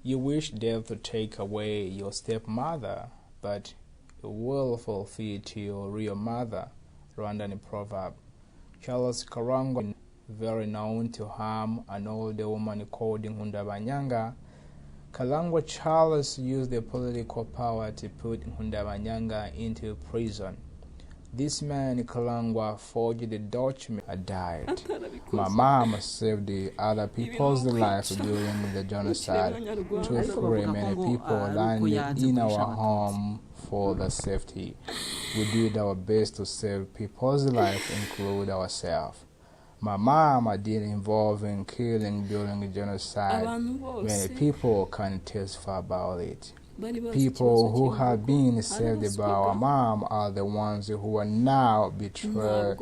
You wish death to take away your stepmother, but it will fulfill to your real mother. Rwandan proverb. Charles Karangwa, very known to harm an older woman called Nkundabanyanga. Karangwa Charles used the political power to put Nkundabanyanga into prison. This man, Karangwa, forged the document. Died. My mom saved the other people's life during the genocide. 2-3 many people landed in our home for the safety. We did our best to save people's life, include ourselves. My mom did involve in killing during the genocide. Many people can testify about it. People who have been saved by our mom are the ones who are now betrayed.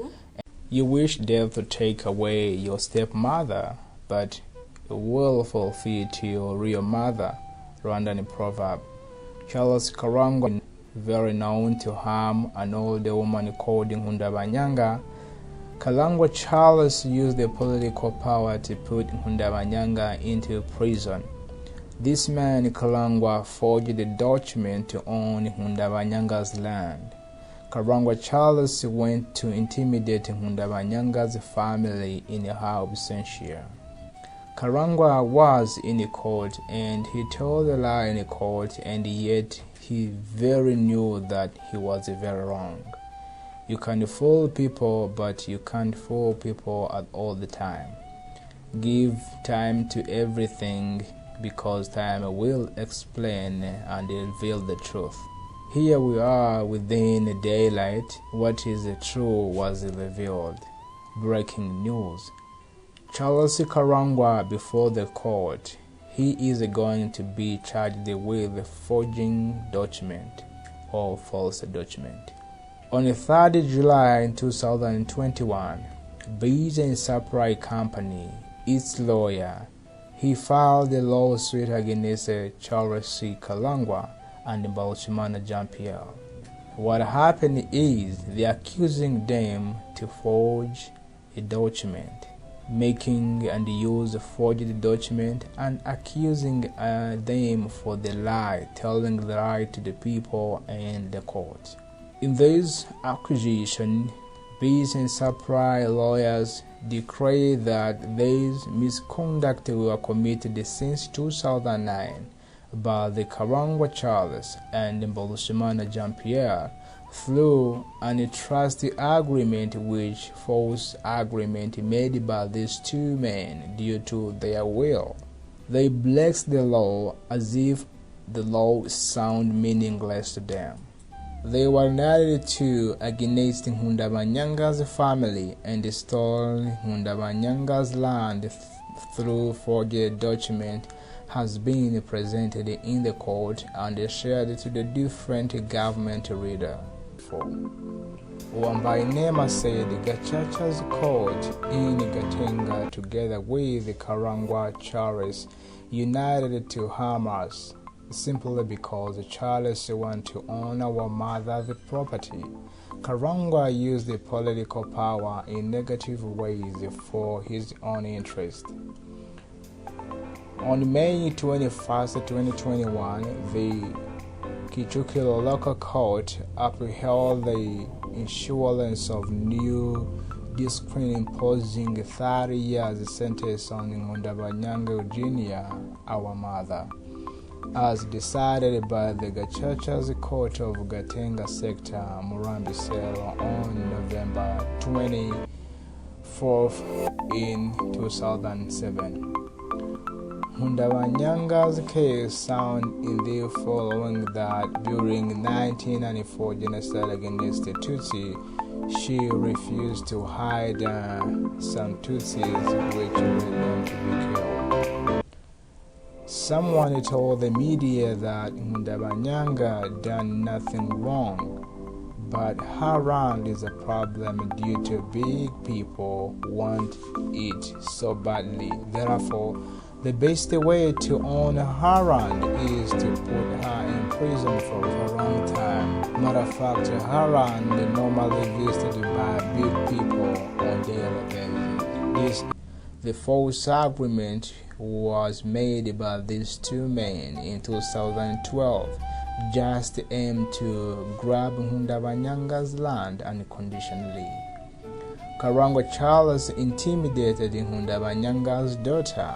You wish death to take away your stepmother, but it will fulfill to your real mother. Rwandan proverb. Charles Karangwa, very known to harm an older woman called Nkundabanyanga. Karangwa Charles used the political power to put Nkundabanyanga into prison. This man, Karangwa, forged the document to own Nkundabanyanga's land. Karangwa Charles went to intimidate Nkundabanyanga's family in her absentia. Karangwa was in court and he told a lie in court, and yet he very knew that he was very wrong. You can fool people, but you can't fool people at all the time. Give time to everything, because time will explain and reveal the truth. Here we are within the daylight. What is true was revealed. Breaking news. Charles Karangwa before the court. He is going to be charged with forging document or false document. On the 3rd July 2021, Bees and Supply Company, its lawyer, he filed a lawsuit against Charles C. Karangwa and Mbarushimana Jean-Pierre. What happened is they accusing them to forge a document, making and use a forged document, and accusing them for the lie, telling the lie to the people and the court. In this accusation, Bees and Supply lawyers declare that these misconduct were committed since 2009 by the Karangwa Charles and Mbarushimana Jean-Pierre through an trust agreement, which false agreement made by these two men due to their will. They bless the law as if the law sound meaningless to them. They were married to against Nkundabanyanga's family and stole Nkundabanyanga's land through forged document has been presented in the court and shared to the different government reader. Uambainema said Gachacha's court in Gatenga together with Karangwa Charles united to harm us, simply because Charles want to own our mother's property. Karangwa used the political power in negative ways for his own interest. On May 21, 2021, the Kichukilo local court upheld the issuance of new discipline imposing 30 years sentence on Nkundabanyanga Eugenia, our mother, as decided by the Gachacha's Court of Gatenga Sector, Murambi Cell, on November 24th in 2007. Nkundabanyanga's case sound in the following that during 1994 genocide against the Tutsi, she refused to hide some Tutsis which led them to be killed. Someone told the media that Nkundabanyanga done nothing wrong, but her land is a problem due to big people want it so badly. Therefore, the best way to own her land is to put her in prison for a long time. Matter of fact, her land normally visited by big people on daily basis. The false agreement was made by these two men in 2012 just aimed to grab Nkundabanyanga's land unconditionally. Karangwa Charles intimidated Nkundabanyanga's daughter.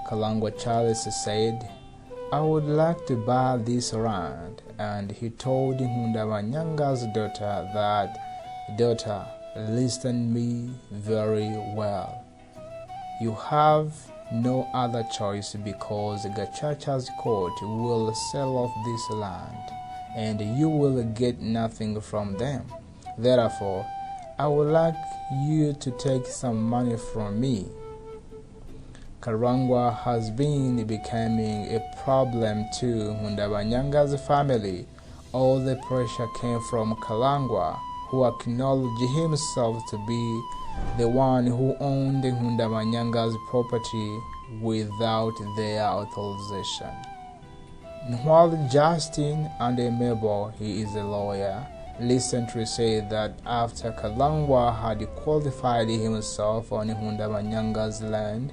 Karangwa Charles said, "I would like to buy this land," and he told Nkundabanyanga's daughter that, "Daughter, listen me very well. You have no other choice because Gachacha's court will sell off this land and you will get nothing from them. Therefore, I would like you to take some money from me." Karangwa has been becoming a problem to Nkundabanyanga's family. All the pressure came from Karangwa, who acknowledged himself to be the one who owned Nkundabanyanga's property without their authorization. While Justin and Mabel, he is a lawyer, recently said that after Karangwa had qualified himself on Nkundabanyanga's land,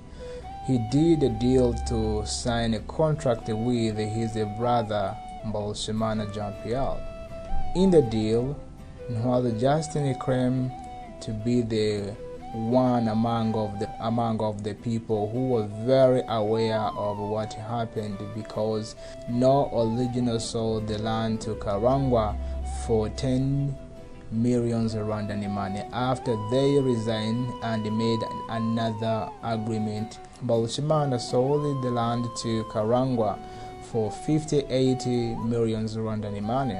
he did a deal to sign a contract with his brother Mbalshimana Jean-Pierre. In the deal, while Justin claimed to be the one among the people who were very aware of what happened, because no original sold the land to Karangwa for 10 million Rwandan money. After they resigned and made another agreement, Mbalshimana sold the land to Karangwa for 58 million Rwandan money.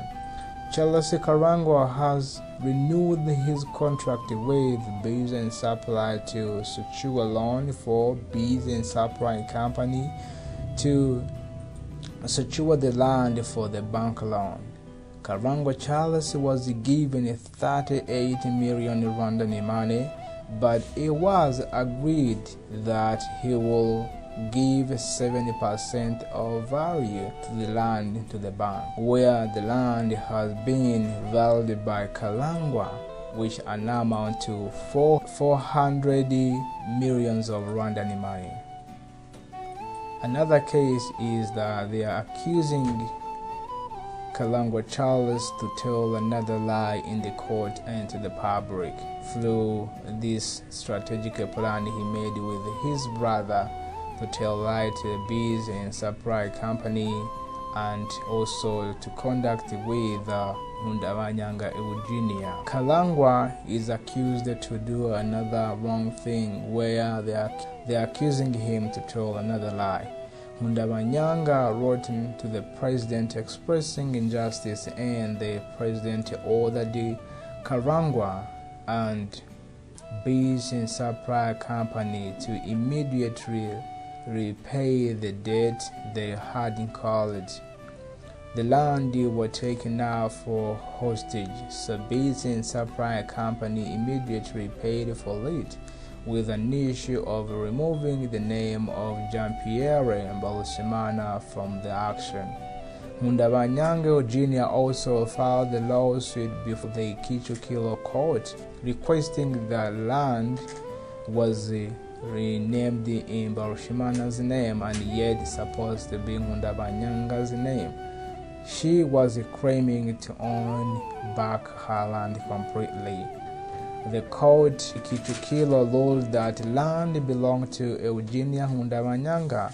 Charles Karangwa has renewed his contract with Bees and Supply to secure a loan for Bees and Supply Company to secure the land for the bank loan. Karangwa Charles was given 38 million Rwandan money, but it was agreed that he will give 70% of value to the land to the bank, where the land has been valued by Karangwa, which now amount to 400 millions of Rwandan money. Another case is that they are accusing Karangwa Charles to tell another lie in the court and to the public through this strategic plan he made with his brother to tell lie to the Bees and Supply Company, and also to conduct with Nkundabanyanga's Eugenia. Karangwa is accused to do another wrong thing where they are accusing him to tell another lie. Nkundabanyanga's wrote to the president expressing injustice, and the president ordered Karangwa and Bees and Supply Company to immediately repay the debt they had incurred. The land were taken out for hostage, so Bees and Supply Company immediately paid for it, with an issue of removing the name of Jean-Pierre Mbalshimana from the action. Nkundabanyanga's Eugenia also filed the lawsuit before the Kichukilo court, requesting that land was renamed in Mbalshimana's name and yet supposed to be Nkundabanyanga's name. She was claiming to own back her land completely. The court Kichukilo ruled that land belonged to Eugenia Nkundabanyanga.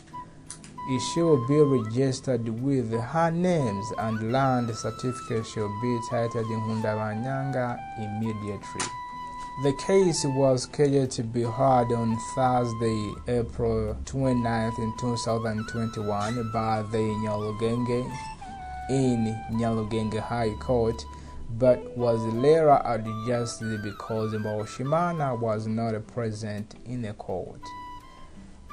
It should be registered with her names, and land certificate should be titled Nkundabanyanga immediately. The case was scheduled to be heard on Thursday, April 29, 2021 by the Nyarugenge in Nyarugenge High Court, but was later adjusted because Mbalshimana was not present in the court.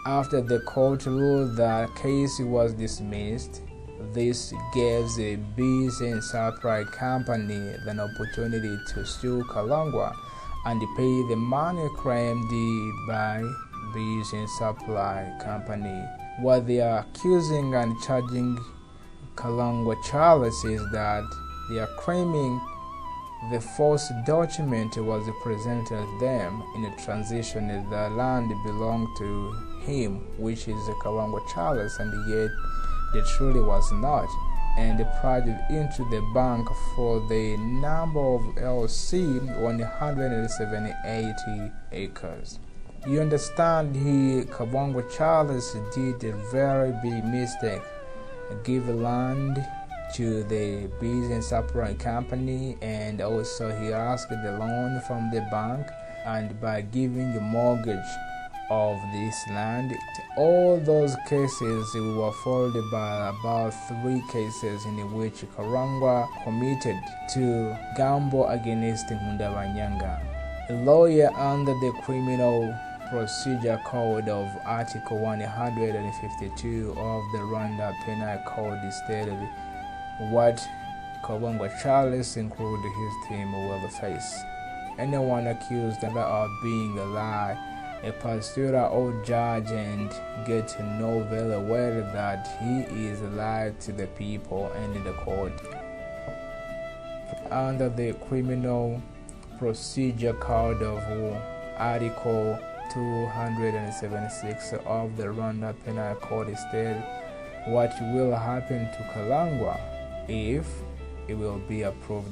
After the court ruled the case was dismissed, this gives the Bees and Supply Company an opportunity to sue Karangwa and pay the money claimed by Bees and Supply Company. What they are accusing and charging Karangwa Charles is that they are claiming the false document was presented to them in a transition. The land belonged to him, which is Karangwa Charles, and yet the truly was not, and plunged into the bank for the number of LC 178 acres. You understand, Karangwa Charles did a very big mistake. Give land to the business supply company, and also he asked the loan from the bank, and by giving a mortgage of this land. All those cases were followed by about 3 cases in which Karangwa committed to gamble against Nkundabanyanga. A lawyer under the Criminal Procedure Code of Article 152 of the Rwanda Penal Code stated what Karangwa Charles included his team will face. Anyone accused of being a lie, a prosecutor or judge, and get to know very well that he is a lie to the people and in the court. Under the Criminal Procedure Code of Article 276 of the Rwanda Penal Code stated what will happen to Karangwa if it will be approved